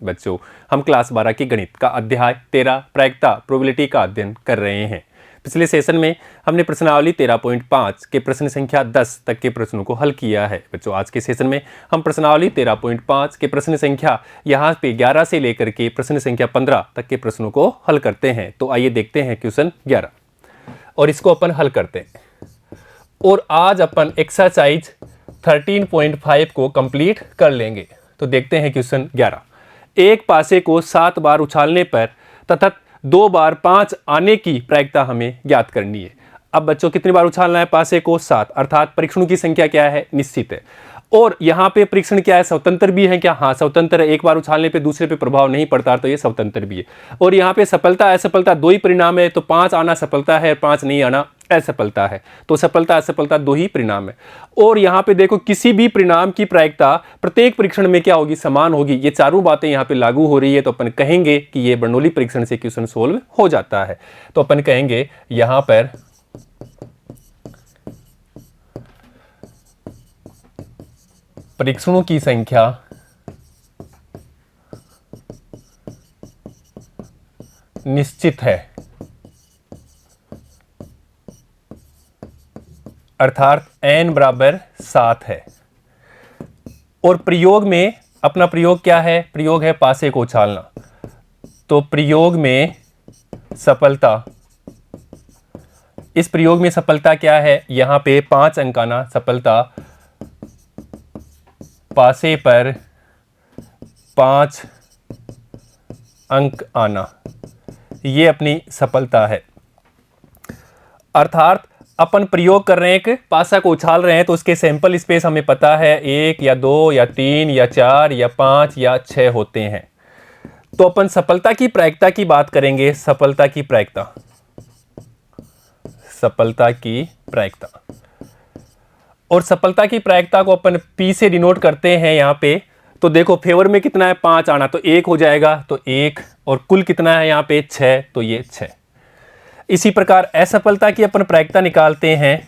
बच्चों, हम क्लास 12 की गणित का अध्याय 13 प्रायिकता प्रोबेबिलिटी का अध्ययन कर रहे हैं। पिछले सेशन में हमने प्रश्नावली 13.5 के प्रश्न संख्या 10 तक के प्रश्नों को हल किया है। बच्चों, आज के सेशन में हम प्रश्नावली 13.5 के प्रश्न संख्या यहाँ पे 11 से लेकर के प्रश्न संख्या 15 तक के प्रश्नों को हल करते हैं। तो आइए देखते हैं क्वेश्चन 11 और इसको अपन हल करते हैं। और आज अपन एक्सरसाइज 13.5 को कंप्लीट कर लेंगे। तो देखते हैं क्वेश्चन 11। एक पासे को 7 बार उछालने पर तथा 2 बार 5 आने की प्रायिकता हमें ज्ञात करनी है। अब बच्चों, कितनी बार उछालना है? पासे को 7, अर्थात परीक्षणों की संख्या क्या है? निश्चित है। और यहाँ पे परीक्षण क्या है? स्वतंत्र भी है क्या? हाँ, स्वतंत्र है। एक बार उछालने पे दूसरे पे प्रभाव नहीं पड़ता, तो ये स्वतंत्र भी है। और यहाँ पे सफलता असफलता दो ही परिणाम है, तो 5 आना सफलता है, 5 नहीं आना असफलता है। तो सफलता असफलता दो ही परिणाम है। और यहाँ पे देखो, किसी भी परिणाम की प्रायिकता प्रत्येक परीक्षण में क्या होगी? समान होगी। ये चारों बातें यहाँ पे लागू हो रही है, तो अपन कहेंगे कि ये बर्नौली परीक्षण से क्वेश्चन सोल्व हो जाता है। तो अपन कहेंगे यहाँ पर परीक्षणों की संख्या निश्चित है, अर्थात n बराबर 7 है। और प्रयोग में अपना प्रयोग क्या है? प्रयोग है पासे को उछालना। तो प्रयोग में सफलता, इस प्रयोग में सफलता क्या है? यहां पे 5 अंक आना सफलता, पासे पर 5 अंक आना, ये अपनी सफलता है। अर्थात अपन प्रयोग कर रहे हैं, एक पासा को उछाल रहे हैं, तो उसके सैंपल स्पेस हमें पता है 1 या 2 या 3 या 4 या 5 या 6 होते हैं। तो अपन सफलता की प्रायिकता की बात करेंगे। सफलता की प्रायिकता, सफलता की प्रायिकता, और सफलता की प्रायिकता को अपन P से डिनोट करते हैं यहाँ पे। तो देखो, फेवर में कितना है? 5 आना, तो 1 हो जाएगा, तो 1। और कुल कितना है यहाँ पे? 6, तो ये 6। इसी प्रकार असफलता की अपन प्रायिकता निकालते हैं।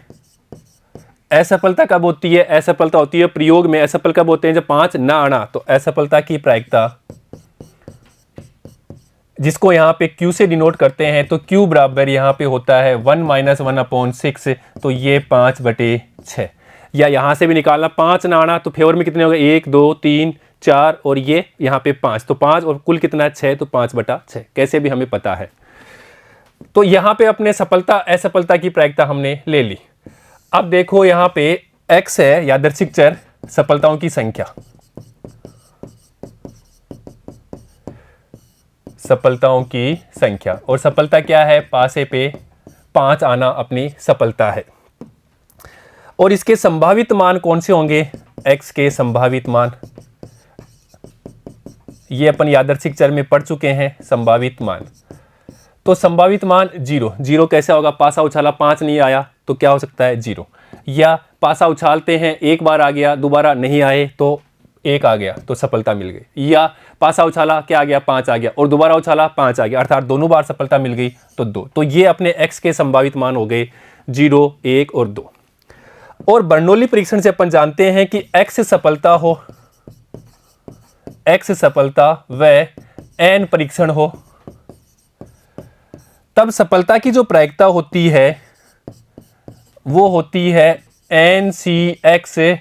असफलता कब होती है? असफलता होती है प्रयोग में। असफल कब होते हैं? जब 5 ना आना। तो असफलता की प्रायिकता, जिसको यहाँ पे Q से डिनोट करते हैं, तो Q बराबर यहाँ पे होता है 1 - 1/6। तो ये 5/6। या यहाँ से भी निकालना, 5 ना आना, तो फेवर में कितने हो गए? 1 2 3 4 और ये यहाँ पे 5। तो 5 और कुल कितना? 6। तो 5/6 कैसे भी हमें पता है। तो यहाँ पे अपने सफलता असफलता की प्रायिकता हमने ले ली। अब देखो, यहाँ पे x है यादृच्छिक चर, सफलताओं की संख्या, सफलताओं की संख्या। और सफलता क्या है? पासे पे 5 आना अपनी सफलता है। और इसके संभावित मान कौन से होंगे? x के संभावित मान, ये अपन यादृच्छिक चर में पढ़ चुके हैं। संभावित मान, तो संभावित मान 0। 0 कैसे होगा? पासा उछाला, 5 नहीं आया, तो क्या हो सकता है? 0। या पासा उछालते हैं, एक बार आ गया, दोबारा नहीं आए, तो 1 आ गया, तो सफलता मिल गई। या पासा उछाला, क्या आ गया? 5 आ गया, और दोबारा उछाला, 5 आ गया, अर्थात दोनों बार सफलता मिल गई, तो 2। तो ये अपने x के संभावित मान हो गए 0, 1 और 2। और बर्नौली परीक्षण से अपन जानते हैं कि x सफलता हो, x सफलता व n परीक्षण हो, तब सफलता की जो प्रायिकता होती है वो होती है NCXP,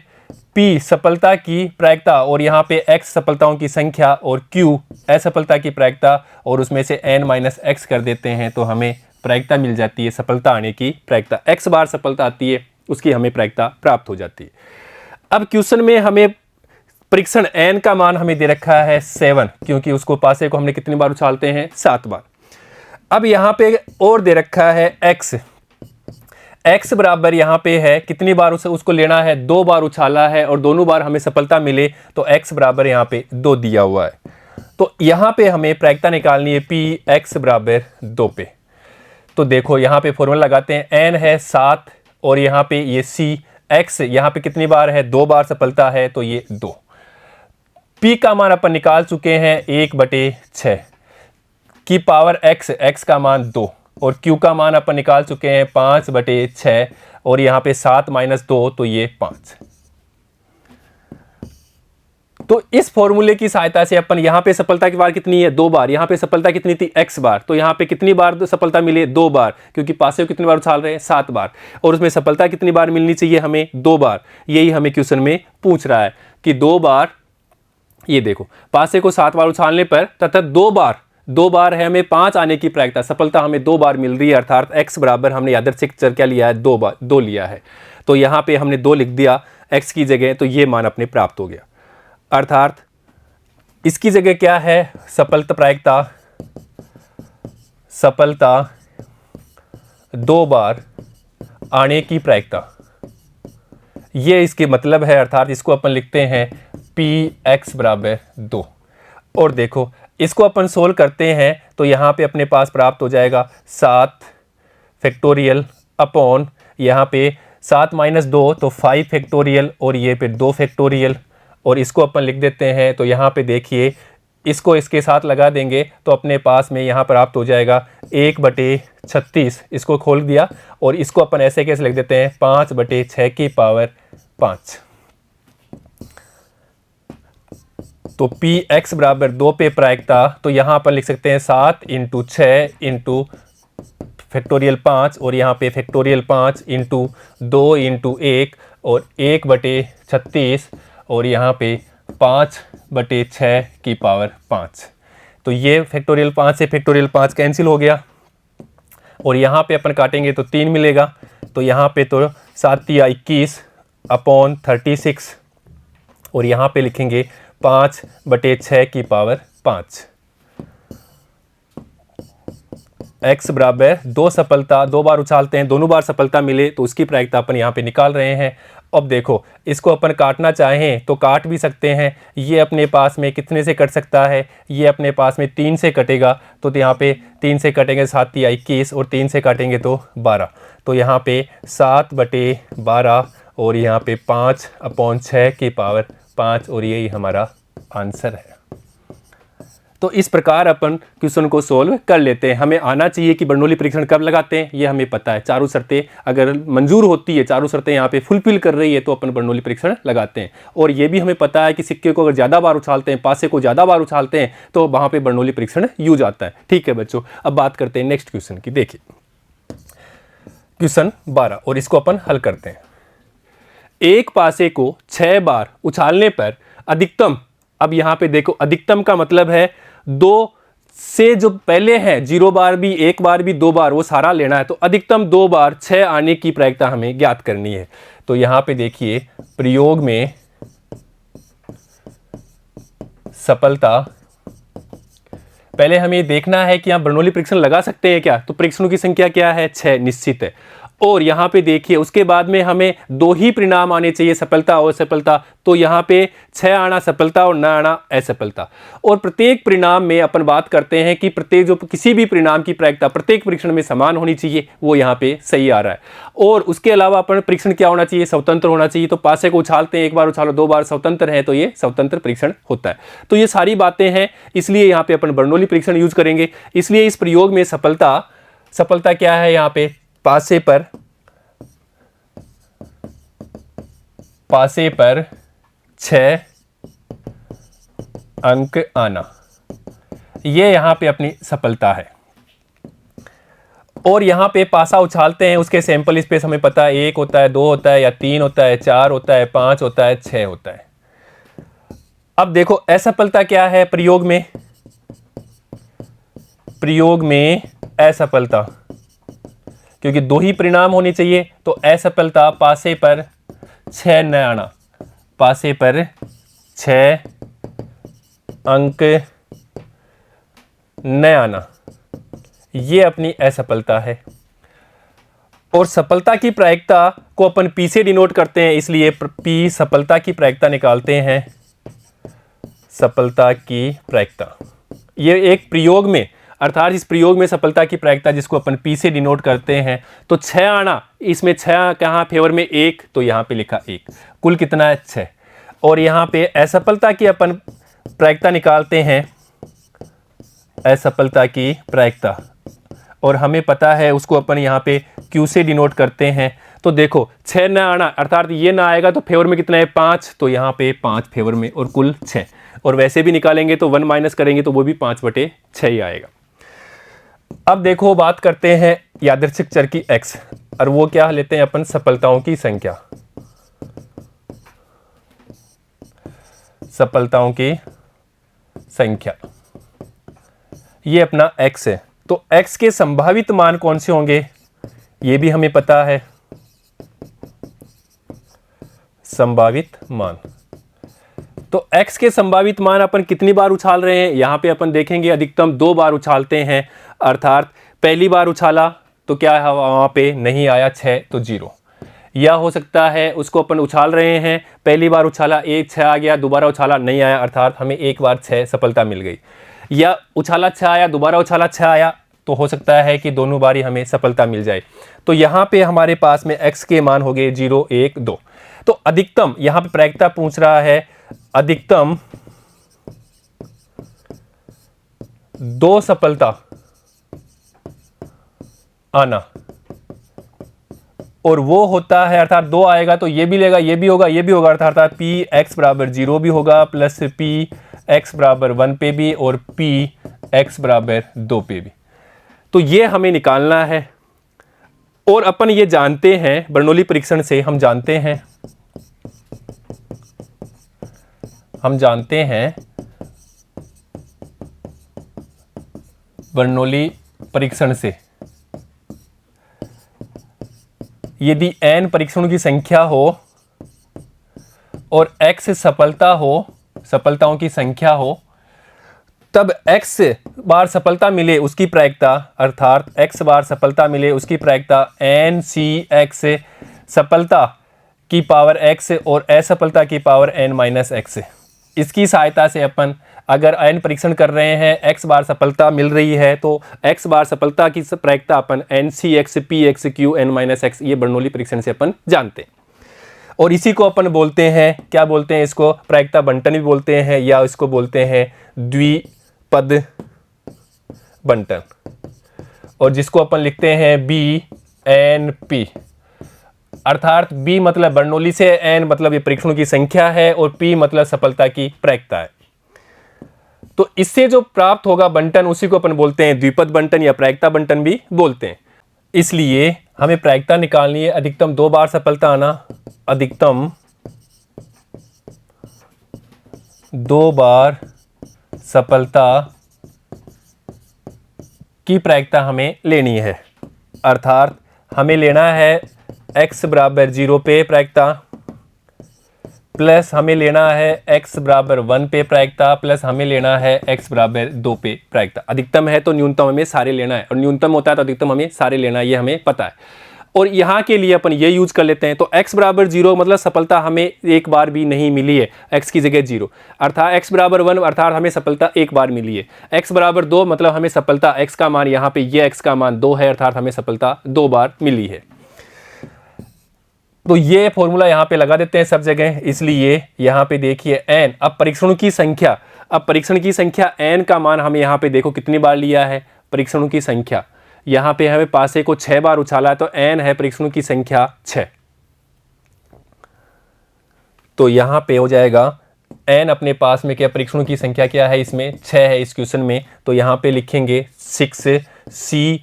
सफलता की प्रायिकता। और यहाँ पे x सफलताओं की संख्या और Q असफलता की प्रायिकता, और उसमें से n - x कर देते हैं, तो हमें प्रायिकता मिल जाती है, सफलता आने की प्रायिकता। x बार सफलता आती है, उसकी हमें प्रायिकता प्राप्त हो जाती है। अब क्वेश्चन में हमें परीक्षण n का मान हमें दे रखा है 7, क्योंकि उसको पासे को हमने कितनी बार उछालते हैं? 7 बार। अब यहाँ पे और दे रखा है x बराबर यहाँ पे है कितनी बार उसको लेना है? 2 बार उछाला है और दोनों बार हमें सफलता मिले, तो x बराबर यहाँ पे 2 दिया हुआ है। तो यहाँ पे हमें प्रायिकता निकालनी है p x बराबर 2 पे। तो देखो, यहाँ पे फॉर्मूला लगाते हैं, n है 7 और यहाँ पे ये c, x यहाँ पे कितनी बार है? 2 बार सफलता है, तो ये 2। p का मान अपन निकाल चुके हैं 1/6 की पावर x का मान 2, और q का मान अपन निकाल चुके हैं 5/6, और यहाँ पे 7 - 2, तो ये 5। तो इस फॉर्मूले की सहायता से अपन यहाँ पे सफलता की बार कितनी है 2 बार, यहाँ पे सफलता कितनी थी x बार, तो यहाँ पे कितनी बार सफलता मिली 2 बार, क्योंकि पासे को कितनी बार उछाल रहे हैं 7 बार, और उसमें सफलता कितनी बार मिलनी चाहिए हमें 2 बार। यही हमें क्वेश्चन में पूछ रहा है कि 2 बार, ये देखो पासे को 7 बार उछालने पर तथा 2 बार है हमें 5 आने की प्रायिकता, सफलता हमें 2 बार मिल रही है, अर्थात x बराबर हमने यादृच्छिक चर क्या लिया है 2 लिया है, तो यहाँ पे हमने 2 लिख दिया x की जगह, तो ये मान अपने प्राप्त हो गया। अर्थात इसकी जगह क्या है सफलता प्रायिकता, सफलता 2 बार आने की प्रायिकता, ये इसके मतलब है, अर्थात इसको अपन लिखते हैं px बराबर 2। और देखो इसको अपन सोल्व करते हैं तो यहाँ पे अपने पास प्राप्त हो जाएगा 7 फैक्टोरियल अपॉन यहाँ पे 7 - 2 तो 5 फैक्टोरियल और ये पे 2 फैक्टोरियल, और इसको अपन लिख देते हैं। तो यहाँ पे देखिए इसको इसके साथ लगा देंगे तो अपने पास में यहाँ प्राप्त हो जाएगा 1/36, इसको खोल दिया और इसको अपन ऐसे कैसे लिख देते हैं 5/6 की पावर 5। तो px बराबर 2 पे प्रायिकता, तो यहाँ पर लिख सकते हैं 7 × 6 × फैक्टोरियल 5 और यहाँ पे फैक्टोरियल 5 × 2 × 1 और 1/36 और यहाँ पे 5/6 की पावर 5। तो ये फैक्टोरियल 5 से फैक्टोरियल 5 कैंसिल हो गया और यहाँ पे अपन काटेंगे तो 3 मिलेगा, तो यहाँ पे तो 7 × 21 अपॉन 36 और यहाँ पे लिखेंगे 5/6 की पावर 5। x बराबर 2 सफलता 2 बार उछालते हैं, दोनों बार सफलता मिले तो उसकी प्रायिकता अपन यहाँ पे निकाल रहे हैं। अब देखो इसको अपन काटना चाहें तो काट भी सकते हैं, ये अपने पास में कितने से कट सकता है, ये अपने पास में 3 से कटेगा, तो यहाँ पे 3 से कटेंगे 7 × 21 और 3 से काटेंगे तो 12, तो यहाँ पे 7/12 और यहाँ पे 5/6 की पावर 5 और यही हमारा आंसर है। तो इस प्रकार अपन क्वेश्चन को सोल्व कर लेते हैं। हमें आना चाहिए कि बर्नौली परीक्षण कब लगाते हैं, ये हमें पता है, चारों शर्तें अगर मंजूर होती है, चारों शर्तें यहाँ पे फुलफिल कर रही है तो अपन बर्नौली परीक्षण लगाते हैं। और ये भी हमें पता है कि सिक्के को अगर ज़्यादा बार उछालते हैं, पासे को ज़्यादा बार उछालते हैं तो वहाँ पर बर्नौली परीक्षण यूज आता है। ठीक है बच्चों, अब बात करते हैं नेक्स्ट क्वेश्चन की। देखिए क्वेश्चन 12 और इसको अपन हल करते हैं। एक पासे को 6 बार उछालने पर अधिकतम, अब यहाँ पे देखो अधिकतम का मतलब है 2 से जो पहले है 0 बार भी 1 बार भी 2 बार वो सारा लेना है, तो अधिकतम 2 बार 6 आने की प्रायिकता हमें ज्ञात करनी है। तो यहाँ पे देखिए प्रयोग में सफलता, पहले हमें देखना है कि यहाँ बर्नौली परीक्षण लगा सकते हैं क्या, तो परीक्षणों की संख्या क्या है 6 निश्चित है। और यहाँ पे देखिए उसके बाद में हमें 2 ही परिणाम आने चाहिए, सफलता और असफलता, तो यहाँ पे 6 आना सफलता और 9 आना असफलता। और प्रत्येक परिणाम में अपन बात करते हैं कि प्रत्येक जो किसी भी परिणाम की प्रायिकता प्रत्येक परीक्षण में समान होनी चाहिए, वो यहाँ पे सही आ रहा है। और उसके अलावा अपन परीक्षण क्या होना चाहिए, स्वतंत्र होना चाहिए। तो पासे को उछालते हैं, 1 बार उछालो 2 बार स्वतंत्र है तो ये स्वतंत्र परीक्षण होता है। तो ये सारी बातें हैं, इसलिए यहाँ पे अपन बर्नौली परीक्षण यूज करेंगे। इसलिए इस प्रयोग में सफलता क्या है, यहाँ पे पासे पर 6 अंक आना, ये यहां पे अपनी सफलता है। और यहां पे पासा उछालते हैं, उसके सैंपल स्पेस हमें पता है 1 होता है, 2 होता है या 3 होता है, 4 होता है, 5 होता है, 6 होता है। अब देखो असफलता क्या है प्रयोग में असफलता, क्योंकि 2 ही परिणाम होने चाहिए, तो असफलता पासे पर 6 न आना, पासे पर 6 अंक न आना, ये अपनी असफलता है। और सफलता की प्रायिकता को अपन P से डिनोट करते हैं, इसलिए P सफलता की प्रायिकता निकालते हैं, सफलता की प्रायिकता। ये एक प्रयोग में, अर्थात इस प्रयोग में सफलता की प्रायिकता जिसको अपन P से डिनोट करते हैं, तो 6 आना, इसमें 6 कहाँ फेवर में 1, तो यहाँ पे लिखा 1, कुल कितना है 6। और यहाँ पे असफलता की अपन प्रायिकता निकालते हैं, असफलता की प्रायिकता, और हमें पता है उसको अपन यहाँ पे Q से डिनोट करते हैं। तो देखो 6 ना आना अर्थात ये ना आएगा तो फेवर में कितना है 5, तो यहाँ पे 5 फेवर में और कुल 6, और वैसे भी निकालेंगे तो 1 माइनस करेंगे तो वो भी 5/6 ही आएगा। अब देखो बात करते हैं यादृच्छिक चर की x, और वो क्या लेते हैं अपन, सफलताओं की संख्या, सफलताओं की संख्या, ये अपना x है। तो x के संभावित मान कौन से होंगे ये भी हमें पता है, संभावित मान। तो x के संभावित मान अपन कितनी बार उछाल रहे हैं, यहां पे अपन देखेंगे अधिकतम 2 बार उछालते हैं, अर्थात पहली बार उछाला तो क्या है वहां पे नहीं आया 6 तो 0, या हो सकता है उसको अपन उछाल रहे हैं, पहली बार उछाला 1 6 आ गया, दोबारा उछाला नहीं आया अर्थात हमें एक बार 6 सफलता मिल गई, या उछाला 6 आया दोबारा उछाला 6 आया, तो हो सकता है कि दोनों बार ही हमें सफलता मिल जाए। तो यहाँ पे हमारे पास में x के मान हो गए 0 1 2। तो अधिकतम यहाँ पे प्रायिकता पूछ रहा है, अधिकतम 2 सफलता आना, और वो होता है अर्थात 2 आएगा तो ये भी लेगा, ये भी होगा, ये भी होगा, अर्थात पी एक्स बराबर 0 भी होगा, प्लस पी एक्स बराबर 1 पे भी, और पी एक्स बराबर 2 पे भी। तो ये हमें निकालना है, और अपन ये जानते हैं बर्नौली परीक्षण से, हम जानते हैं बर्नौली परीक्षण से, यदि n परीक्षणों की संख्या हो और x सफलता हो, सफलताओं की संख्या हो, तब x बार सफलता मिले उसकी प्रायिकता, अर्थात x बार सफलता मिले उसकी प्रायिकता n(c(x) सफलता की पावर x और असफलता की पावर n-x। इसकी सहायता से अपन अगर n परीक्षण कर रहे हैं, x बार सफलता मिल रही है, तो x बार सफलता की प्रायिकता अपन n(c(x) p(x) q n-x ये बर्नौली परीक्षण से अपन जानते हैं। और इसी को अपन बोलते हैं, क्या बोलते हैं इसको, प्रायिकता बंटन भी बोलते हैं, या इसको बोलते हैं द्विपद बंटन, और जिसको अपन लिखते हैं BNP, अर्थात B मतलब बर्नौली से, N मतलब ये परीक्षणों की संख्या है, और P मतलब सफलता की प्रायिकता है। तो इससे जो प्राप्त होगा बंटन उसी को अपन बोलते हैं द्विपद बंटन या प्रायिकता बंटन भी बोलते हैं। इसलिए हमें प्रायिकता निकालनी है, अधिकतम 2 बार सफलता आना, अधिकतम 2 बार सफलता की प्रायिकता हमें लेनी है, अर्थात हमें लेना है x बराबर 0 पे प्रायिकता, प्लस हमें लेना है x बराबर 1 पे प्रायिकता, प्लस हमें लेना है x बराबर 2 पे प्रायिकता। अधिकतम है तो न्यूनतम हमें सारे लेना है, और न्यूनतम होता है तो अधिकतम हमें सारे लेना है, ये हमें पता है। और यहाँ के लिए अपन ये यूज कर लेते हैं, तो x बराबर 0 मतलब सफलता हमें एक बार भी नहीं मिली है, x की जगह 0, अर्थात x बराबर 1 अर्थात हमें सफलता एक बार मिली है, x बराबर 2 मतलब हमें सफलता x का मान, यहाँ पे ये x का मान 2 है, अर्थात हमें सफलता 2 बार मिली है। तो ये फॉर्मूला यहाँ पे लगा देते हैं सब जगह। इसलिए यहाँ पे देखिए n, अब परीक्षणों की संख्या, अब परीक्षण की संख्या n का मान हमें यहाँ पे देखो कितनी बार लिया है, परीक्षणों की संख्या यहाँ पे हमें पासे को 6 बार उछाला है, तो n है परीक्षणों की संख्या 6। तो यहाँ पे हो जाएगा n अपने पास में क्या, परीक्षणों की संख्या क्या है इसमें 6 है इस क्वेश्चन में, तो यहाँ पे लिखेंगे 6c,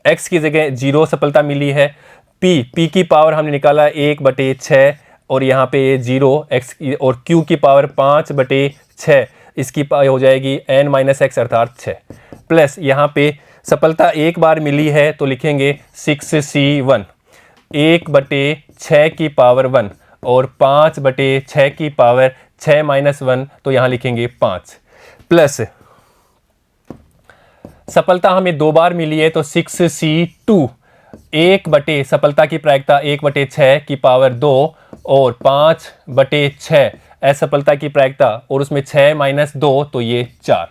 x की जगह 0 सफलता मिली है, p की पावर हमने निकाला 1/6, और यहाँ पे 0 x और q की पावर 5/6, इसकी हो जाएगी n-x अर्थात 6, प्लस यहाँ पे सफलता एक बार मिली है तो लिखेंगे 6c1, 1/6 की पावर 1 और 5/6 की पावर 6-1, तो यहाँ लिखेंगे 5, प्लस सफलता हमें 2 बार मिली है तो 6c2, 1/ सफलता की प्रायिकता 1/6 की पावर 2 और 5/6 असफलता की प्रायिकता, और उसमें 6-2 तो ये 4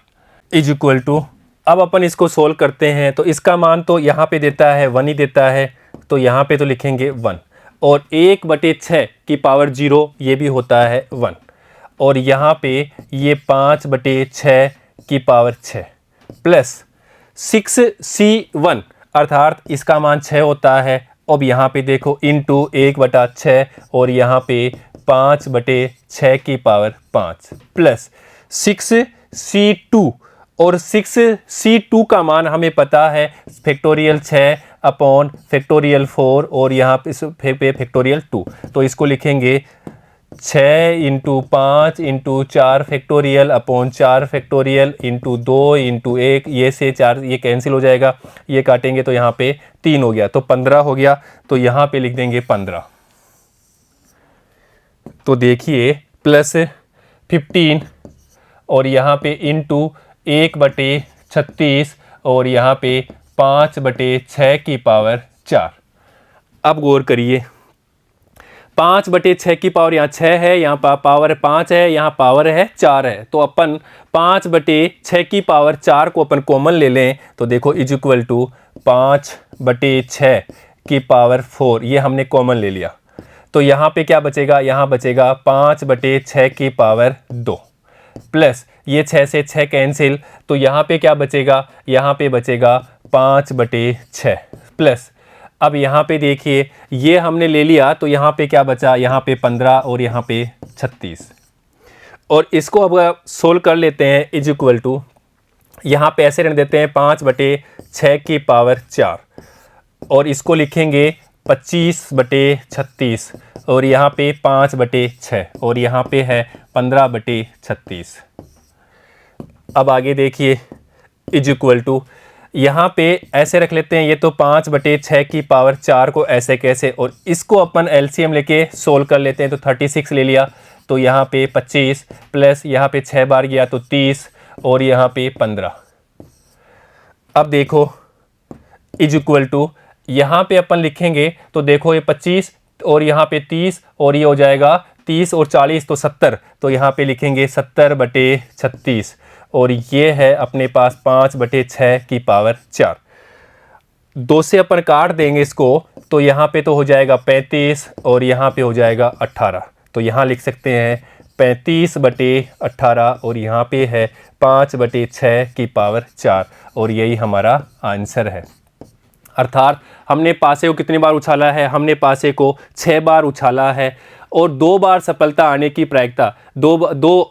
इज इक्वल टू। अब अपन इसको सोल्व करते हैं, तो इसका मान तो यहाँ पे देता है 1 ही देता है, तो यहाँ पे तो लिखेंगे 1, और 1/6 की पावर 0 ये भी होता है 1, और यहाँ पे ये 5/6 की पावर 6, प्लस 6c1 अर्थात इसका मान 6 होता है, अब यहाँ पे देखो इंटू 1/6 और यहाँ पे 5/6 की पावर 5 प्लस 6c2 और 6c2 का मान हमें पता है फैक्टोरियल 6 अपॉन फैक्टोरियल 4 और यहाँ पे फैक्टोरियल 2। तो इसको लिखेंगे 6 into 5 into 4 factorial upon 4 factorial into 2 into 1, ये से 4 ये कैंसिल हो जाएगा, ये काटेंगे तो यहाँ पे 3 हो गया, तो 15 हो गया। तो यहाँ पे लिख देंगे 15। तो देखिए प्लस 15 और यहाँ पे इंटू 1/36 और यहाँ पे 5/6 की पावर 4। अब गौर करिए 5/6 की पावर यहाँ 6 है, यहाँ पावर 5 है, यहाँ पावर है 4 है। तो अपन 5/6 की पावर 4 को अपन कॉमन ले लें तो देखो इज इक्वल टू 5/6 की पावर 4, ये हमने कॉमन ले लिया। तो यहाँ पे क्या बचेगा, यहाँ बचेगा 5/6 की पावर 2 प्लस ये 6 से 6 कैंसिल, तो यहाँ पे क्या बचेगा, यहाँ पे बचेगा 5/6 प्लस अब यहाँ पे देखिए ये हमने ले लिया तो यहाँ पे क्या बचा, यहाँ पे 15 और यहाँ पे 36 और इसको अब सोल्व कर लेते हैं इज इक्वल टू यहाँ पे ऐसे रहने देते हैं 5/6 की पावर 4 और इसको लिखेंगे 25/36 और यहाँ पे 5/6 और यहाँ पे है 15/36। अब आगे देखिए इज इक्वल टू यहाँ पे ऐसे रख लेते हैं, ये तो 5/6 की पावर 4 को ऐसे कैसे और इसको अपन एलसीएम लेके सोल्व कर लेते हैं। तो 36 ले लिया तो यहाँ पे 25 प्लस यहाँ पे 6 बार गया तो 30 और यहाँ पे 15। अब देखो इज इक्वल टू यहाँ पे अपन लिखेंगे तो देखो ये 25 और यहाँ पे 30 और ये हो जाएगा 30 और 40 तो 70, तो यहाँ पे लिखेंगे 70/36 और ये है अपने पास 5/6 की पावर 4। 2 से अपन काट देंगे इसको तो यहाँ पे तो हो जाएगा 35 और यहाँ पे हो जाएगा 18, तो यहाँ लिख सकते हैं 35/18 और यहाँ पे है 5/6 की पावर 4 और यही हमारा आंसर है। अर्थात हमने पासे को कितनी बार उछाला है, हमने पासे को 6 बार उछाला है और 2 बार सफलता आने की प्रायिकता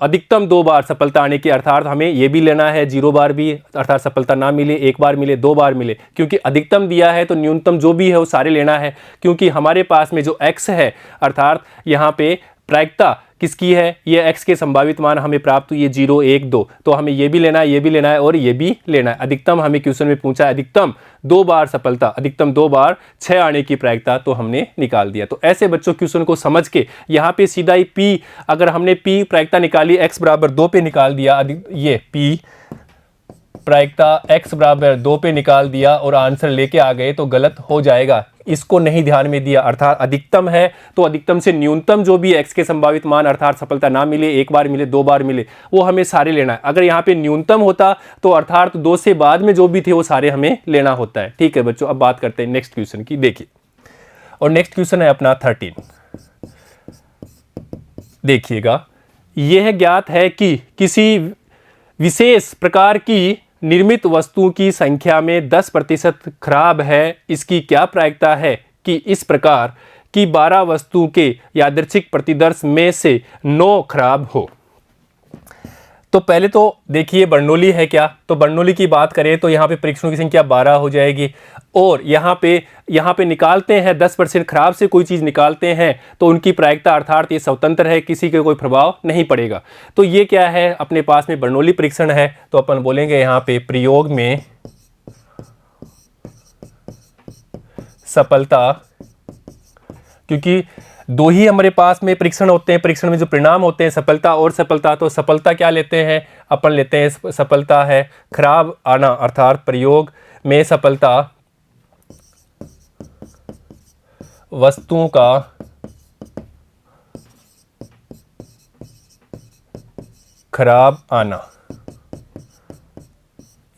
अधिकतम 2 बार सफलता आने की, अर्थात हमें ये भी लेना है 0 बार भी, अर्थात सफलता ना मिले 1 बार मिले 2 बार मिले, क्योंकि अधिकतम दिया है तो न्यूनतम जो भी है वो सारे लेना है। क्योंकि हमारे पास में जो x है अर्थात यहाँ पे प्रायिकता किसकी है, ये x के संभावित मान हमें प्राप्त हुई है 0 1 2, तो हमें ये भी लेना है, ये भी लेना है और ये भी लेना है। अधिकतम हमें क्वेश्चन में पूछा है अधिकतम 2 बार सफलता, अधिकतम 2 बार 6 आने की प्रायिकता, तो हमने निकाल दिया। तो ऐसे बच्चों क्वेश्चन को समझ के यहाँ पे सीधा ही p, अगर हमने p प्रायिकता निकाली x बराबर 2 पे निकाल दिया, ये p प्रायिकता x बराबर 2 पे निकाल दिया और आंसर लेके आ गए तो गलत हो जाएगा। इसको नहीं ध्यान में दिया, अर्थात अधिकतम है तो अधिकतम से न्यूनतम जो भी x के संभावित मान अर्थात सफलता ना मिले 1 बार मिले 2 बार मिले वो हमें सारे लेना है। अगर यहाँ पे न्यूनतम होता तो अर्थात 2 से बाद में जो भी थे वो सारे हमें लेना होता है। ठीक है बच्चों, अब बात करते हैं नेक्स्ट क्वेश्चन की। देखिए और नेक्स्ट क्वेश्चन है अपना 13। देखिएगा यह ज्ञात है कि किसी विशेष प्रकार की निर्मित वस्तुओं की संख्या में 10% खराब है। इसकी क्या प्रायिकता है कि इस प्रकार की 12 वस्तुओं के यादृच्छिक प्रतिदर्श में से 9 खराब हो। तो पहले तो देखिए बर्नौली है क्या, तो बर्नौली की बात करें तो यहाँ पे परीक्षणों की संख्या 12 हो जाएगी और यहाँ पे निकालते हैं 10% खराब से कोई चीज़ निकालते हैं तो उनकी प्रायिकता अर्थात ये स्वतंत्र है, किसी के कोई प्रभाव नहीं पड़ेगा। तो ये क्या है, अपने पास में बर्नौली परीक्षण है, तो अपन बोलेंगे यहाँ पे प्रयोग में सफलता, क्योंकि 2 ही हमारे पास में परीक्षण होते हैं, परीक्षण में जो परिणाम होते हैं सफलता और सफलता, तो सफलता क्या लेते हैं अपन, लेते हैं सफलता है खराब आना, अर्थात प्रयोग में सफलता वस्तुओं का खराब आना,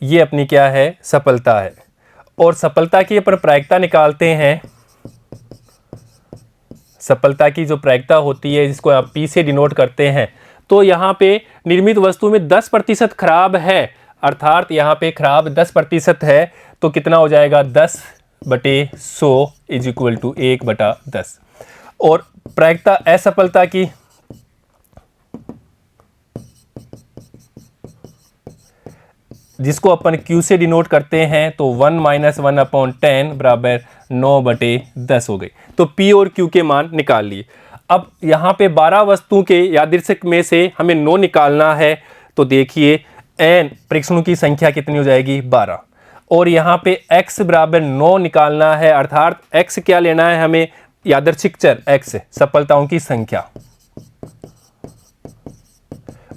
ये अपनी क्या है सफलता है। और सफलता की अपन प्रायिकता निकालते हैं, सफलता की जो प्रायिकता होती है जिसको आप P से डिनोट करते हैं, तो यहाँ पे निर्मित वस्तु में 10% खराब है, अर्थात यहाँ पे खराब 10% है तो कितना हो जाएगा 10 बटे 100 इज इक्वल टू 1/10। और प्रायिकता असफलता की जिसको अपन Q से डिनोट करते हैं तो 1 - 1/10 बराबर 9/10 हो गई। तो P और Q के मान निकाल लिए। अब यहाँ पे 12 वस्तुओं के यादृच्छिक में से हमें 9 निकालना है। तो देखिए n परीक्षणों की संख्या कितनी हो जाएगी 12, और यहाँ पे x बराबर 9 निकालना है, अर्थात x क्या लेना है हमें, यादृच्छिक चर x, सफलताओं की संख्या।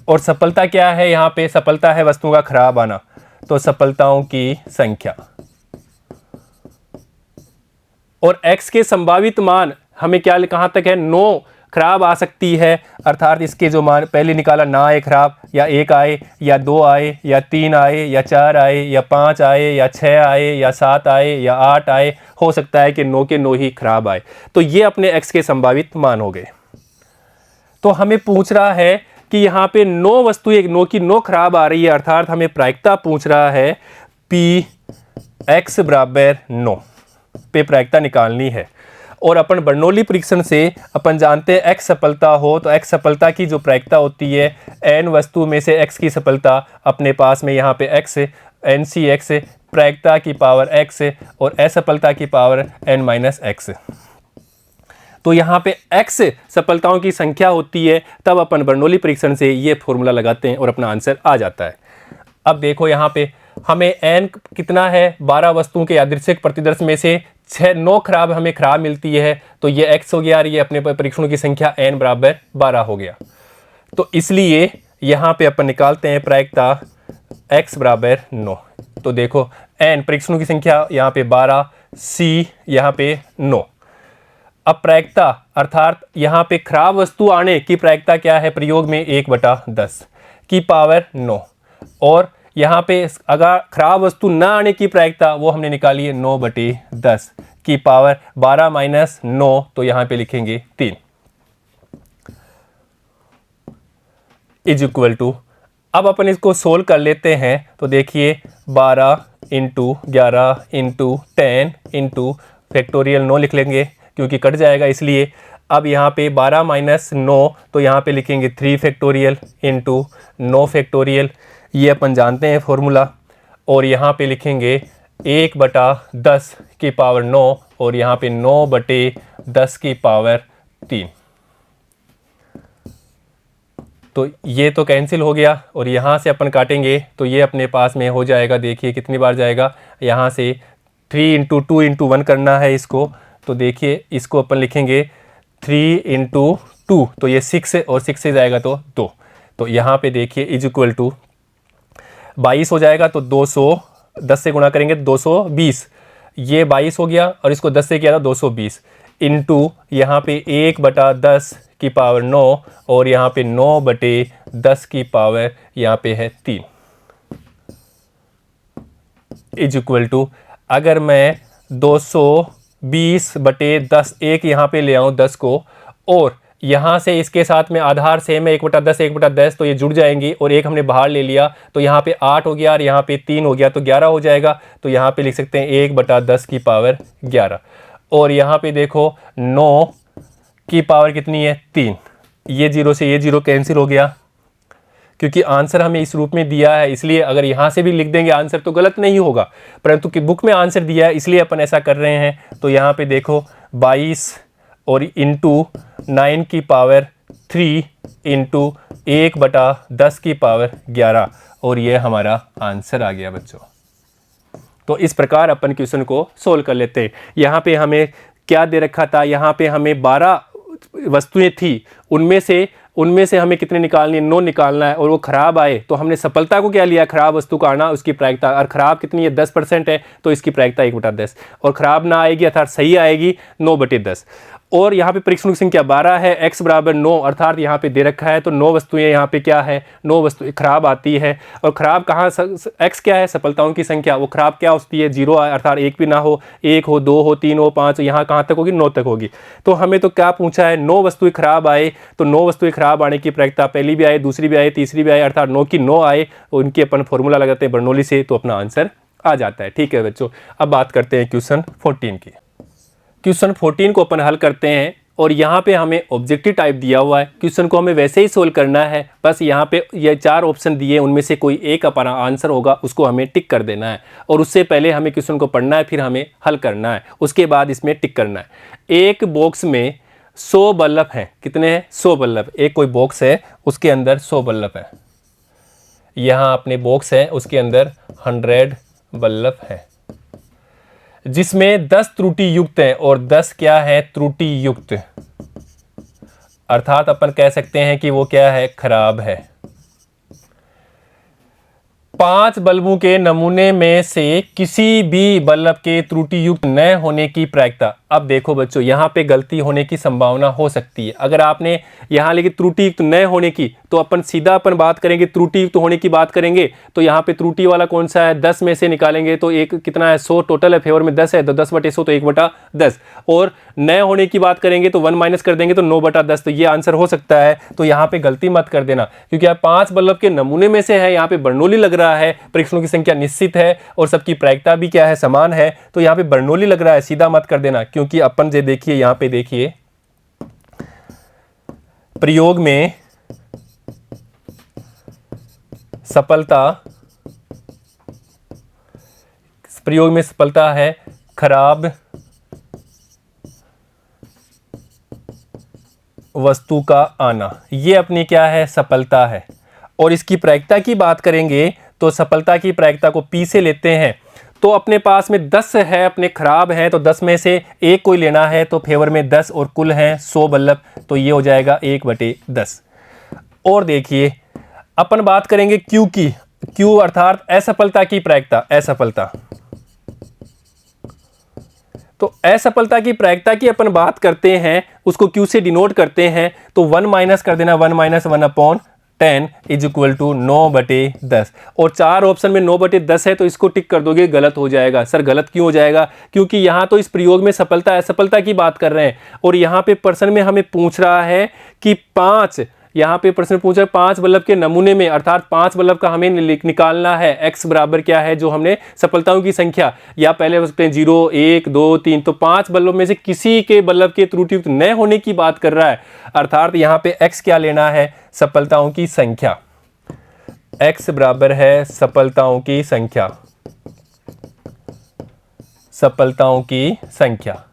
और सफलता क्या है, यहाँ पे सफलता है वस्तुओं का खराब आना, तो सफलताओं की संख्या। और x के संभावित मान हमें क्या कहाँ तक है, 9 खराब आ सकती है, अर्थात इसके जो मान पहले निकाला ना आए खराब, या 1 आए या 2 आए या 3 आए या 4 आए या 5 आए या 6 आए या 7 आए या 8 आए, हो सकता है कि 9 के 9 ही खराब आए। तो ये अपने x के संभावित मान हो गए। तो हमें पूछ रहा है कि यहाँ पे 9 वस्तुएं 9 की 9 खराब आ रही है, अर्थात हमें प्रायिकता पूछ रहा है P x बराबर 9 पे प्रायिकता निकालनी है। और अपन बर्नौली परीक्षण से अपन जानते हैं x सफलता हो तो x सफलता की जो प्रायिकता होती है n वस्तु में से x की सफलता अपने पास में यहाँ पे x NC(x) प्रायिकता की पावर x और असफलता की पावर n-x। तो यहाँ पे x सफलताओं की संख्या होती है, तब अपन बर्नौली परीक्षण से ये फॉर्मूला लगाते हैं और अपना आंसर आ जाता है। अब देखो यहाँ पे हमें n कितना है, 12 वस्तुओं के यादृच्छिक प्रतिदर्श में से 9 खराब हमें खराब मिलती है, तो ये x हो गया और ये अपने परीक्षणों की संख्या n बराबर 12 हो गया। तो इसलिए यहाँ पे अपन निकालते हैं प्रायिकता x बराबर 9। तो देखो n परीक्षणों की संख्या यहाँ पे 12, c यहाँ पे 9। अब प्रायिकता अर्थात यहाँ पे खराब वस्तु आने की प्रायिकता क्या है, प्रयोग में 1/10 की पावर 9, और यहाँ पे अगर खराब वस्तु ना आने की प्रायिकता वो हमने निकाली है 9/10 की पावर 12 - 9, तो यहाँ पे लिखेंगे 3 इज इक्वल टू। अब अपन इसको सोल्व कर लेते हैं। तो देखिए 12 × 11 × 10 × फैक्टोरियल 9 लिख लेंगे क्योंकि कट जाएगा इसलिए। अब यहाँ पे 12 - 9, तो यहाँ पे लिखेंगे 3 फैक्टोरियल × 9 फैक्टोरियल, ये अपन जानते हैं फॉर्मूला। और यहाँ पे लिखेंगे 1/10 की पावर 9 और यहाँ पे 9/10 की पावर 3। तो ये तो कैंसिल हो गया और यहाँ से अपन काटेंगे तो ये अपने पास में हो जाएगा। देखिए कितनी बार जाएगा, यहाँ से 3 × 2 × 1 करना है इसको। तो देखिए इसको अपन लिखेंगे 3 × 2, तो ये 6 और 6 से जाएगा तो 2। तो यहाँ पे देखिए इज इक्वल टू 22 हो जाएगा, तो 210 से गुणा करेंगे 220, ये 22 हो गया और इसको 10 से किया था 220 इंटू यहाँ पे 1/10 की पावर 9 और यहाँ पे 9/10 की पावर यहाँ पे है 3 इज इक्वल टू। अगर मैं 220/10 एक यहाँ पे ले आऊँ 10 को, और यहाँ से इसके साथ में आधार सेम है 1/10 1/10, तो ये जुड़ जाएंगी और एक हमने बाहर ले लिया तो यहाँ पे 8 हो गया और यहाँ पे 3 हो गया तो 11 हो जाएगा। तो यहाँ पे लिख सकते हैं 1/10 की पावर 11। और यहाँ पे देखो 9 की पावर कितनी है 3, ये 0 से ये 0 कैंसिल हो गया क्योंकि आंसर हमें इस रूप में दिया है, इसलिए अगर यहाँ से भी लिख देंगे आंसर तो गलत नहीं होगा, परंतु कि बुक में आंसर दिया है इसलिए अपन ऐसा कर रहे हैं। तो यहाँ पे देखो 22 और इंटू 9 की पावर 3 इंटू 1/10 की पावर 11, और ये हमारा आंसर आ गया बच्चों। तो इस प्रकार अपन क्वेश्चन को सोल्व कर लेते हैं। यहाँ पे हमें क्या दे रखा था, यहाँ पे हमें 12 वस्तुएं थी, उनमें से हमें कितने निकालनी है, 9 निकालना है, और वो खराब आए तो हमने सफलता को क्या लिया, खराब वस्तु का आना, उसकी प्रायिकता। और खराब कितनी है 10% है तो इसकी प्रायिकता 1/10, और खराब ना आएगी अर्थात सही आएगी 9/10। और यहाँ पे परीक्षणों की संख्या 12 है, x बराबर 9, अर्थात यहाँ पे दे रखा है तो 9 वस्तुएं यहाँ पे क्या है, 9 वस्तुएं खराब आती है। और खराब कहाँ, x क्या है, सफलताओं की संख्या, वो खराब क्या होती है 0 अर्थात एक भी ना हो, 1 हो 2 हो 3 हो 5, यहाँ कहाँ तक होगी 9 तक होगी। तो हमें तो क्या पूछा है, 9 वस्तुएं खराब आए, तो 9 वस्तुएं खराब आने की प्रायिकता पहली भी आए, दूसरी भी आए, तीसरी भी आए, अर्थात 9 की 9 आए, उनकी अपन फॉर्मूला लगाते हैं बर्नौली से, तो अपना आंसर आ जाता है। ठीक है बच्चों, अब बात करते हैं क्वेश्चन 14 की। क्वेश्चन 14 को अपन हल करते हैं और यहाँ पे हमें ऑब्जेक्टिव टाइप दिया हुआ है। क्वेश्चन को हमें वैसे ही सोल्व करना है, बस यहाँ पे ये 4 ऑप्शन दिए, उनमें से कोई एक अपना आंसर होगा, उसको हमें टिक कर देना है। और उससे पहले हमें क्वेश्चन को पढ़ना है, फिर हमें हल करना है, उसके बाद इसमें टिक करना है। एक बॉक्स में 100 बल्ब हैं। कितने हैं? 100 बल्ब। एक कोई बॉक्स है, उसके अंदर 100 बल्ब है। यहाँ अपने बॉक्स है, उसके अंदर 100 बल्ब है, जिसमें 10 त्रुटि युक्त हैं और 10 क्या है? त्रुटि युक्त। अर्थात अपन कह सकते हैं कि वो क्या है? खराब है। 5 बल्बों के नमूने में से किसी भी बल्ब के त्रुटि युक्त न होने की प्रायिकता। अब देखो बच्चों, यहाँ पे गलती होने की संभावना हो सकती है। अगर आपने यहाँ लिखी त्रुटि युक्त न होने की, तो अपन सीधा अपन बात करेंगे त्रुटि युक्त होने की बात करेंगे। तो यहाँ पे त्रुटि वाला कौन सा है? 10 में से निकालेंगे तो एक कितना है? 100 टोटल है, फेवर में 10 है, तो 10/100 तो 1/10। और न होने की बात करेंगे तो 1 माइनस कर देंगे तो 9/10। तो ये आंसर हो सकता है। तो यहाँ पे गलती मत कर देना, क्योंकि आप 5 बल्ब के नमूने में से है, यहाँ पे बर्नौली लग रहा है, परीक्षणों की संख्या निश्चित है और सबकी प्रायिकता भी क्या है? समान है। तो यहाँ पे बर्नौली लग रहा है, सीधा मत कर देना, क्योंकि अपन जे देखिए यहाँ पे देखिए प्रयोग में सफलता है खराब वस्तु का आना। ये अपनी क्या है? सफलता है। और इसकी प्रायिकता की बात करेंगे तो सफलता की प्रायिकता को P से लेते हैं। तो अपने पास में 10 है, अपने खराब हैं, तो 10 में से एक कोई लेना है, तो फेवर में 10 और कुल हैं 100 बल्ब, तो ये हो जाएगा 1/10। और देखिए अपन बात करेंगे Q की। Q अर्थात असफलता की प्रायिकता। असफलता, तो असफलता की प्रायिकता की अपन बात करते हैं, उसको Q से डिनोट करते हैं। तो 1 माइनस कर देना, 1 - 1/10 इज इक्वल टू 9/10। और 4 ऑप्शन में 9/10 है, तो इसको टिक कर दोगे, गलत हो जाएगा। सर गलत क्यों हो जाएगा? क्योंकि यहाँ तो इस प्रयोग में सफलता असफलता की बात कर रहे हैं, और यहाँ पे प्रश्न में हमें पूछ रहा है कि 5, यहाँ पे प्रश्न पूछ रहा है 5 बल्ब के नमूने में, अर्थात 5 बल्ब का हमें निकालना है। x बराबर क्या है? जो हमने सफलताओं की संख्या, या पहले हो सकते हैं 0, 1, 2, 3, तो 5 बल्ब में से किसी के बल्ब के त्रुटियुक्त न होने की बात कर रहा है। अर्थात यहाँ पे x क्या लेना है? सफलताओं की संख्या। x बराबर है सफलताओं की संख्या। सफलताओं की संख्या।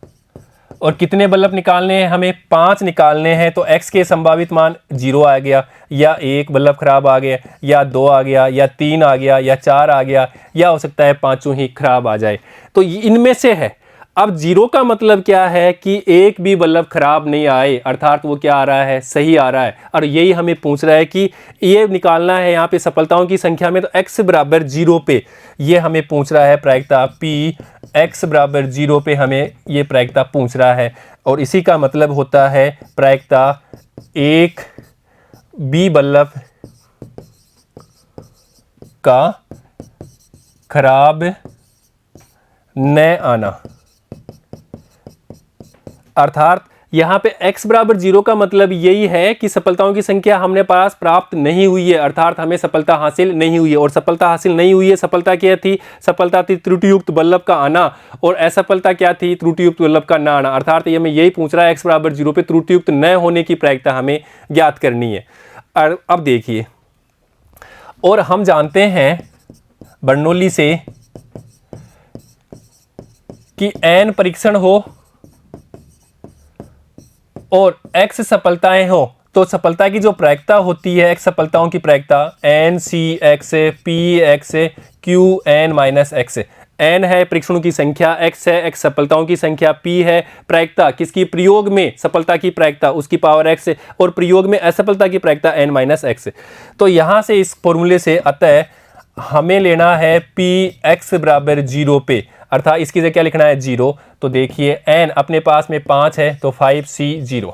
और कितने बल्ब निकालने हैं? हमें 5 निकालने हैं। तो x के संभावित मान 0 आ गया, या 1 बल्ब खराब आ गया, या 2 आ गया, या 3 आ गया, या 4 आ गया, या हो सकता है 5 ही खराब आ जाए। तो इनमें से है। अब 0 का मतलब क्या है? कि एक भी बल्ब खराब नहीं आए, अर्थात वो क्या आ रहा है? सही आ रहा है। और यही हमें पूछ रहा है कि ये निकालना है यहाँ पे सफलताओं की संख्या में, तो x बराबर 0 पे ये हमें पूछ रहा है प्रायिकता P। x बराबर 0 पे हमें ये प्रायिकता पूछ रहा है, और इसी का मतलब होता है प्रायिकता एक B बल्ब का खराब न आना। अर्थात यहाँ पे x बराबर 0 का मतलब यही है कि सफलताओं की संख्या हमने पास प्राप्त नहीं हुई है, अर्थात हमें सफलता हासिल नहीं हुई है। और सफलता हासिल नहीं हुई है, सफलता क्या थी? सफलता थी त्रुटियुक्त बल्ब का आना, और असफलता क्या थी? त्रुटियुक्त बल्ब का ना आना। अर्थात ये हमें यही पूछ रहा है, x बराबर 0 पे त्रुटियुक्त न होने की प्रायिकता हमें ज्ञात करनी है। और अब देखिए, और हम जानते हैं बर्नौली से कि n परीक्षण हो और x सफलताएं हो, तो सफलता की जो प्रायिकता होती है, x सफलताओं की प्रायिकता NCx PX QN-x। n है परीक्षणों की संख्या, x है x सफलताओं की संख्या, p है प्रायिकता किसकी? प्रयोग में सफलता की प्रायिकता, उसकी पावर x, और प्रयोग में असफलता की प्रायिकता n-x। तो यहाँ से इस फॉर्मूले से अतः हमें लेना है Px बराबर 0 पे, अर्थात इसकी जगह क्या लिखना है? 0। तो देखिए n अपने पास में 5 है, तो 5C0।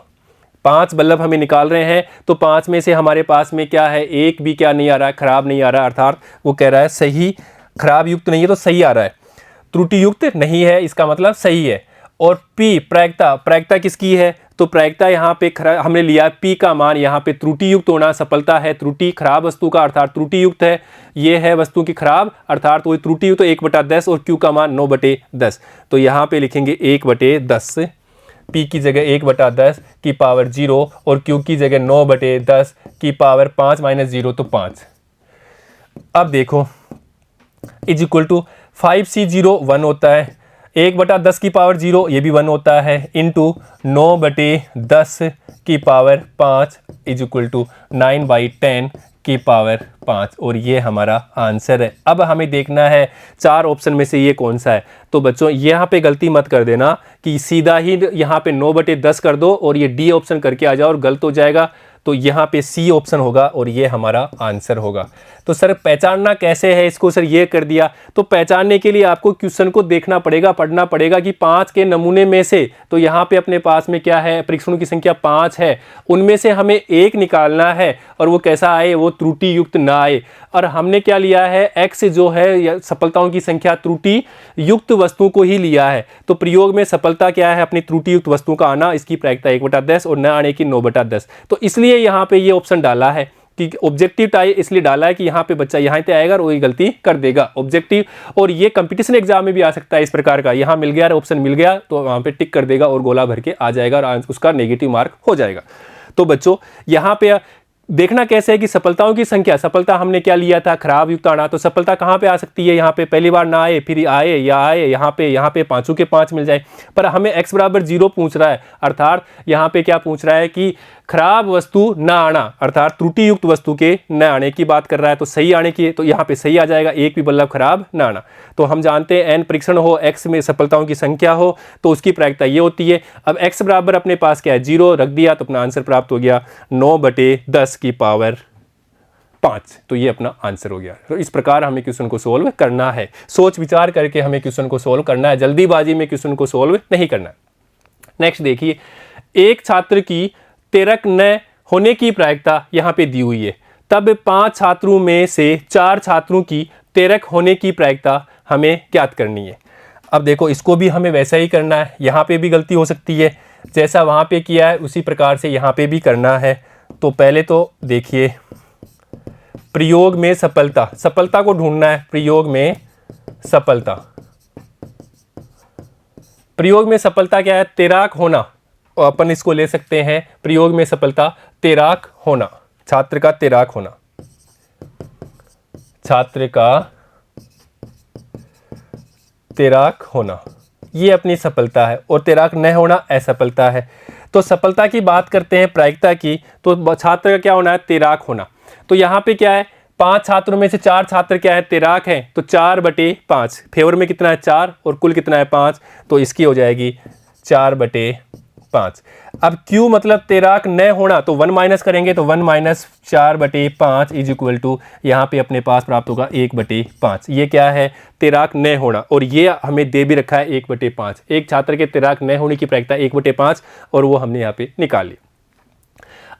5 बल्ब हमें निकाल रहे हैं, तो 5 में से हमारे पास में क्या है? एक भी क्या नहीं आ रहा है? खराब नहीं आ रहा, अर्थात वो कह रहा है सही। खराब युक्त नहीं है तो सही आ रहा है, त्रुटि युक्त नहीं है, इसका मतलब सही है। और P प्रायिकता, प्रायिकता किसकी है? तो प्रायिकता यहाँ पे हमने लिया P का मान यहाँ पे त्रुटि युक्त होना, सफलता है त्रुटि खराब वस्तु का अर्थात त्रुटि युक्त है, ये है वस्तु की खराब अर्थात वही त्रुटि युक्त, तो 1/10 और Q का मान 9/10। तो यहाँ पे लिखेंगे 1/10, P की जगह 1/10 की पावर 0 और Q की जगह 9/10 की पावर 5 - 0 तो 5। अब देखो इज इक्वल टू 5C0 1 होता है, 1/10 की पावर 0 ये भी 1 होता है, इंटू 9/10 की पावर 5 इज इक्वल टू 9/10 की पावर 5, और ये हमारा आंसर है। अब हमें देखना है 4 ऑप्शन में से ये कौन सा है। तो बच्चों यहाँ पे गलती मत कर देना कि सीधा ही यहाँ पे 9/10 कर दो और ये डी ऑप्शन करके आ जाओ और गलत हो जाएगा। तो यहाँ पे सी ऑप्शन होगा और ये हमारा आंसर होगा। तो सर पहचानना कैसे है इसको, सर ये कर दिया। तो पहचानने के लिए आपको क्वेश्चन को देखना पड़ेगा, पढ़ना पड़ेगा कि 5 के नमूने में से, तो यहाँ पे अपने पास में क्या है, परीक्षणों की संख्या 5 है, उनमें से हमें एक निकालना है और वो कैसा आए, वो त्रुटि युक्त ना आए। और हमने क्या लिया है, x जो है सफलताओं की संख्या त्रुटि युक्त वस्तु को ही लिया है। तो प्रयोग में सफलता क्या है, अपनी त्रुटि युक्त वस्तु का आना, इसकी प्रायिकता 1/10 और न आने की 9/10। तो इसलिए यहाँ पे ये ऑप्शन डाला है कि ऑब्जेक्टिव टाइप इसलिए डाला है कि यहाँ पे बच्चा यहाँ पे आएगा और वही गलती कर देगा ऑब्जेक्टिव। और ये कंपटीशन एग्जाम में भी आ सकता है इस प्रकार का, यहाँ मिल गया ऑप्शन मिल गया तो वहाँ पे टिक कर देगा और गोला भर के आ जाएगा और उसका नेगेटिव मार्क हो जाएगा। तो बच्चों यहाँ पे देखना कैसे है कि सफलताओं की संख्या, सफलता हमने क्या लिया था, खराब युक्त आना। तो सफलता कहाँ पे आ सकती है, यहाँ पे पहली बार ना आए फिर आए या आए, यहाँ पे 5 के 5 मिल जाए। पर हमें x बराबर 0 पूछ रहा है, अर्थात यहाँ पे क्या पूछ रहा है कि खराब वस्तु न आना, अर्थात त्रुटि युक्त वस्तु के न आने की बात कर रहा है। तो सही आने की, तो यहाँ पे सही आ जाएगा, एक भी बल्लभ खराब न आना। तो हम जानते हैं n परीक्षण हो, x में सफलताओं की संख्या हो तो उसकी प्रायिकता ये होती है। अब x बराबर अपने पास क्या है, 0 रख दिया तो अपना आंसर प्राप्त हो गया 9/10 की पावर 5। तो ये अपना आंसर हो गया। तो इस प्रकार हमें क्वेश्चन को सोल्व करना है, सोच विचार करके हमें क्वेश्चन को सोल्व करना है, जल्दीबाजी में क्वेश्चन को सोल्व नहीं करना। नेक्स्ट देखिए, एक छात्र की तिरक न होने की प्रायिकता यहाँ पे दी हुई है, तब 5 छात्रों में से 4 छात्रों की तिरक होने की प्रायिकता हमें ज्ञात करनी है। अब देखो इसको भी हमें वैसा ही करना है, यहाँ पे भी गलती हो सकती है, जैसा वहाँ पे किया है उसी प्रकार से यहाँ पे भी करना है। तो पहले तो देखिए प्रयोग में सफलता, सफलता को ढूंढना है, प्रयोग में सफलता, प्रयोग में सफलता क्या है, तैराक होना। और अपन इसको ले सकते हैं प्रयोग में सफलता तैराक होना, छात्र का तैराक होना, छात्र का तैराक होना, ये अपनी सफलता है। और तैराक न होना असफलता है। तो सफलता की बात करते हैं प्रायिकता की, तो छात्र का क्या होना है, तैराक होना। तो यहाँ पे क्या है, 5 छात्रों में से 4 छात्र क्या है, तैराक हैं। तो 4/5, फेवर में कितना है 4 और कुल कितना है 5, तो इसकी हो जाएगी 4/5। अब Q मतलब तैराक न होना, तो 1 माइनस करेंगे तो 1 - 4/5 इज इक्वल टू यहाँ पे अपने पास प्राप्त होगा 1/5। ये क्या है, तैराक न होना, और ये हमें दे भी रखा है 1/5। एक छात्र के तैराक न होने की प्रायिकता 1/5 और वो हमने यहाँ पे निकाल ली।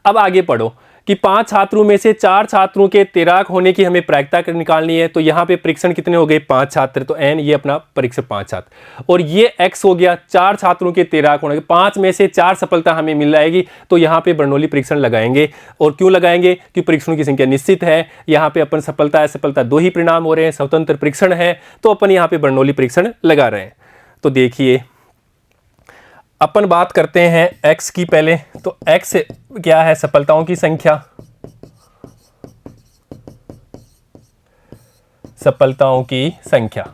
अब आगे पढ़ो कि 5 छात्रों में से 4 छात्रों के तैराक होने की हमें प्रायिकता निकालनी है। तो यहाँ पे परीक्षण कितने हो गए, 5 छात्र, तो n ये अपना परीक्षण 5 छात्र, और ये x हो गया 4 छात्रों के तैराक होने के। 5 में से 4 सफलता हमें मिल जाएगी। तो यहाँ पे बर्नौली परीक्षण लगाएंगे। और क्यों लगाएंगे, कि परीक्षणों की संख्या निश्चित है। यहाँ पे अपन सफलता असफलता 2 ही परिणाम हो रहे हैं, स्वतंत्र परीक्षण है, तो अपन यहाँ पे बर्नौली परीक्षण लगा रहे हैं। तो देखिए अपन बात करते हैं x की पहले। तो x क्या है, सफलताओं की संख्या, सफलताओं की संख्या।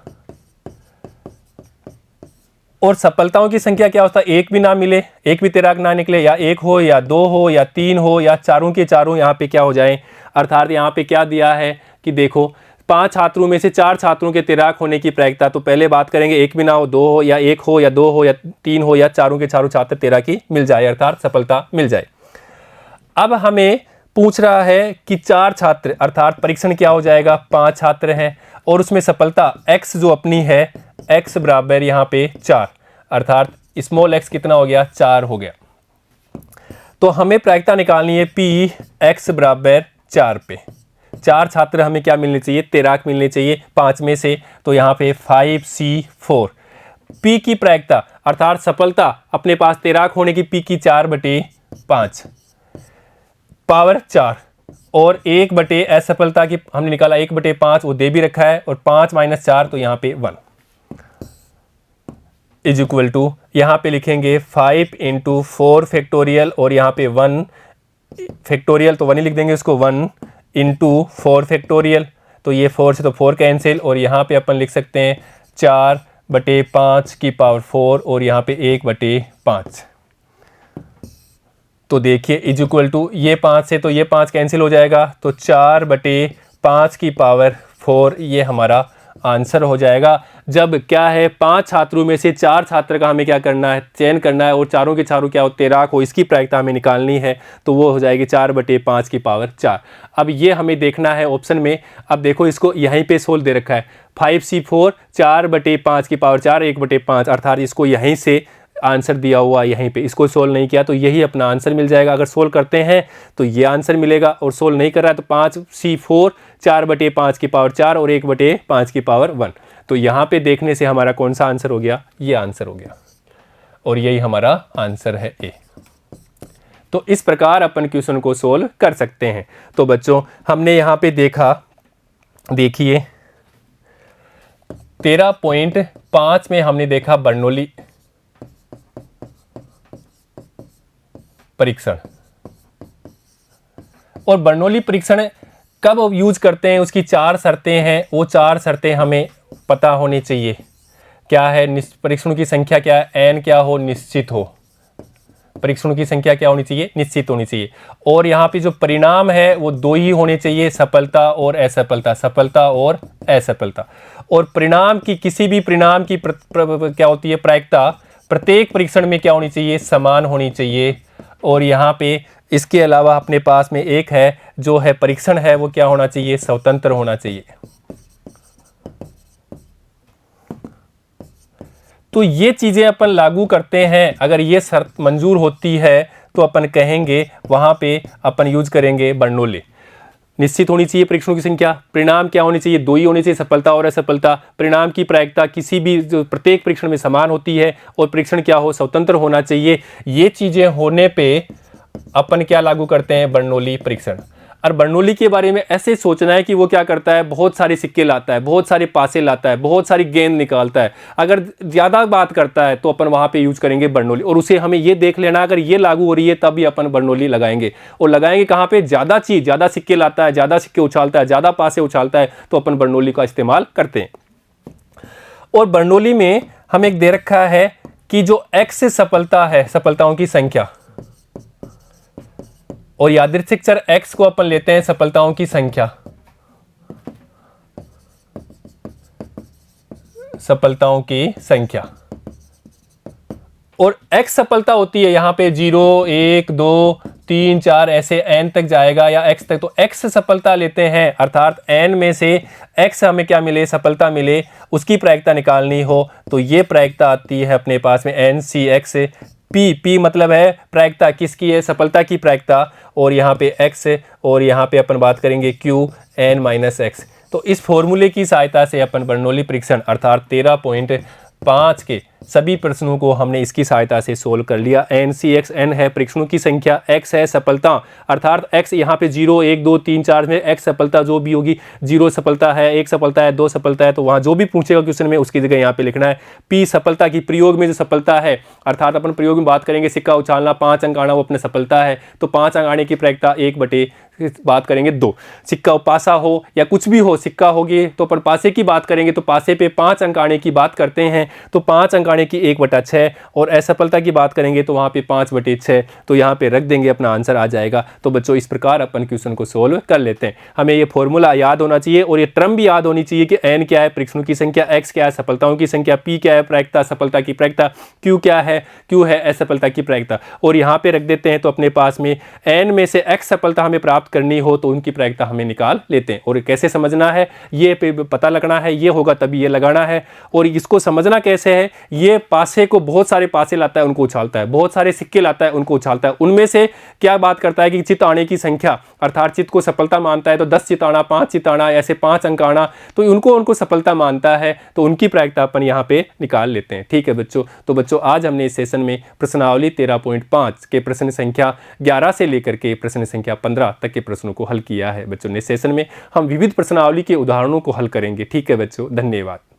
और सफलताओं की संख्या क्या होता है, एक भी ना मिले, एक भी तैराक ना निकले, या 1 हो या 2 हो या 3 हो या चारों के चारों यहाँ पे क्या हो जाए। अर्थात यहाँ पे क्या दिया है कि देखो 5 छात्रों में से 4 छात्रों के तैराक होने की प्रायिकता, तो पहले बात करेंगे एक भी ना हो, 2 हो या 1 हो या 2 हो या 3 हो या चारों के चारों छात्र तैराकी मिल जाए, अर्थात सफलता मिल जाए। अब हमें पूछ रहा है कि 4 छात्र, अर्थात परीक्षण क्या हो जाएगा, 5 छात्र हैं और उसमें सफलता x जो अपनी है, x बराबर यहाँ पे 4, अर्थात स्मॉल x कितना हो गया, 4 हो गया। तो हमें प्रायिकता निकालनी है p x बराबर 4 पे। 4 छात्र हमें क्या मिलने चाहिए, तैराक मिलने चाहिए 5 में से। तो यहाँ पे 5C4, P की प्रायिकता अर्थात सफलता अपने पास तैराक होने की P की 4/5 पावर 4 और 1/, असफलता की हमने निकाला 1/5, वो दे भी रखा है, और 5 - 4 तो यहाँ पे 1 इज इक्वल टू, यहाँ पे लिखेंगे 5 × 4 फैक्टोरियल और यहाँ पे 1 फैक्टोरियल, तो 1 ही लिख देंगे उसको, 1 × 4 फैक्टोरियल, तो ये 4 से तो 4 कैंसिल, और यहाँ पे अपन लिख सकते हैं 4/5 की पावर 4 और यहाँ पे 1/5। तो देखिए इज इक्वल टू, ये 5 से तो ये 5 कैंसिल हो जाएगा, तो 4/5 की पावर 4 ये हमारा आंसर हो जाएगा। जब क्या है 5 छात्रों में से 4 छात्र का हमें क्या करना है, चयन करना है, और चारों के चारों क्या हो, तैराक हो, इसकी प्रायिकता हमें निकालनी है, तो वो हो जाएगी 4/5 की पावर 4। अब ये हमें देखना है ऑप्शन में। अब देखो इसको यहीं पे सोल्व दे रखा है, 5C4 4/5 की पावर 4 1/5, अर्थात इसको यहीं से आंसर दिया हुआ यहीं पे, इसको सोल्व नहीं किया तो यही अपना आंसर मिल जाएगा। अगर सोल्व करते हैं तो ये आंसर मिलेगा, और सोल्व नहीं कर रहा है तो 5C4 4/5 की पावर 4 और 1/5 की पावर 1। तो यहाँ पे देखने से हमारा कौन सा आंसर हो गया, ये आंसर हो गया, और यही हमारा आंसर है ए। तो इस प्रकार अपन क्वेश्चन को सोल्व कर सकते हैं। तो बच्चों हमने यहाँ पे देखा, देखिए 13.5 में हमने देखा बर्नौली परीक्षण, और बर्नौली परीक्षण कब यूज करते हैं, उसकी 4 शर्तें हैं, वो 4 शर्तें हमें पता होनी चाहिए। क्या है, परीक्षणों की संख्या क्या है, n क्या हो, निश्चित हो, परीक्षणों की संख्या क्या होनी चाहिए, निश्चित होनी चाहिए, और यहाँ पे जो परिणाम है वो 2 ही होने चाहिए, सफलता और असफलता, सफलता और असफलता। और परिणाम की, किसी भी परिणाम की क्या होती है, प्रायिकता प्रत्येक परीक्षण में क्या होनी चाहिए, समान होनी चाहिए। और यहाँ पे इसके अलावा अपने पास में एक है, जो है परीक्षण है वो क्या होना चाहिए, स्वतंत्र होना चाहिए। तो ये चीजें अपन लागू करते हैं, अगर ये शर्त मंजूर होती है तो अपन कहेंगे वहां पे अपन यूज करेंगे बर्नौली। निश्चित होनी चाहिए परीक्षणों की संख्या, परिणाम क्या होनी चाहिए, 2 ही होनी चाहिए, सफलता और असफलता, परिणाम की प्रायिकता किसी भी जो प्रत्येक परीक्षण में समान होती है, और परीक्षण क्या हो, स्वतंत्र होना चाहिए। ये चीजें होने पे अपन क्या लागू करते हैं, बर्नौली परीक्षण। और बर्नौली के बारे में ऐसे सोचना है कि वो क्या करता है, बहुत सारे सिक्के लाता है, बहुत सारे पासे लाता है, बहुत सारी गेंद निकालता है। अगर ज़्यादा बात करता है तो अपन वहाँ पे यूज करेंगे बर्नौली, और उसे हमें ये देख लेना अगर ये लागू हो रही है तभी अपन बर्नौली लगाएंगे। और लगाएंगे कहाँ पे, ज़्यादा चीज़, ज़्यादा सिक्के लाता है, ज़्यादा सिक्के उछालता है, ज़्यादा पासे उछालता है, तो अपन बर्नौली का इस्तेमाल करते हैं। और बर्नौली में हमें एक दे रखा है कि जो x सफलता है, सफलताओं की संख्या, और यादृच्छिक चर x को अपन लेते हैं सफलताओं की संख्या, सफलताओं की संख्या, और x सफलता होती है यहाँ पे 0 1 2 3 4 ऐसे n तक जाएगा, या x तक, तो x सफलता लेते हैं, अर्थात n में से x हमें क्या मिले, सफलता मिले, उसकी प्रायिकता निकालनी हो तो ये प्रायिकता आती है अपने पास में NCX। p मतलब है प्रायिकता किसकी है, सफलता की प्रायिकता, और यहाँ पे x, और यहाँ पे अपन बात करेंगे q n-x। तो इस फॉर्मूले की सहायता से अपन बर्नौली परीक्षण अर्थात 13.5 के सभी प्रश्नों को हमने इसकी सहायता से सोल्व कर लिया। NCX, n है परीक्षणों की संख्या, x है सफलता, अर्थात x यहाँ पे 0 1 2 3 4 में x सफलता जो भी होगी, 0 सफलता है, 1 सफलता है, 2 सफलता है, तो वहाँ जो भी पूछेगा क्वेश्चन में उसकी जगह यहाँ पे लिखना है। p सफलता की, प्रयोग में जो सफलता है, अर्थात अपन प्रयोग में बात करेंगे सिक्का उछालना, 5 अंक आना वो अपने सफलता है, तो 5 अंक आने की प्रायिकता 1/, बात करेंगे 2। सिक्का पासा हो या कुछ भी हो, सिक्का होगी तो अपन पासे की बात करेंगे, तो पासे पे 5 अंक आने की बात करते हैं, तो 5 अंक आने की 1/6, और असफलता की बात करेंगे तो वहाँ पे 5/6, तो यहाँ पे रख देंगे, अपना आंसर आ जाएगा। तो बच्चों इस प्रकार अपन क्वेश्चन को सोल्व कर लेते हैं। हमें ये फॉर्मूला याद होना चाहिए, और ये टर्म भी याद होनी चाहिए कि n क्या है, परीक्षणों की संख्या, x क्या है, सफलताओं की संख्या, p क्या है, प्रायिकता, सफलता की प्रायिकता, q क्या है, q है असफलता की प्रायिकता, और यहाँ पे रख देते हैं। तो अपने पास में n में से x सफलता हमें प्राप्त करनी हो तो उनकी प्रायिकता हमें निकाल लेते हैं। और कैसे समझना है, ये पता लगना है, ये होगा तभी ये लगाना है। और इसको समझना कैसे है, ये पासे को, बहुत सारे पासे लाता है उनको उछालता है, बहुत सारे सिक्के लाता है उनको उछालता है। उनमें से क्या बात करता है कि चित आने की संख्या, अर्थात चित को सफलता मानता है तो 10 चित आना, 5 चित आना, ऐसे 5 अंक आना, तो उनको सफलता मानता है, तो उनकी प्रायिकता अपन यहाँ पे निकाल लेते हैं। ठीक है बच्चों, तो बच्चों आज हमने इस सेशन में प्रश्नावली 13.5 के प्रश्न संख्या 11 से लेकर के प्रश्न संख्या 15 तक के प्रश्नों को हल किया है। बच्चों ने सेशन में हम विविध प्रश्नावली के उदाहरणों को हल करेंगे। ठीक है बच्चों, धन्यवाद।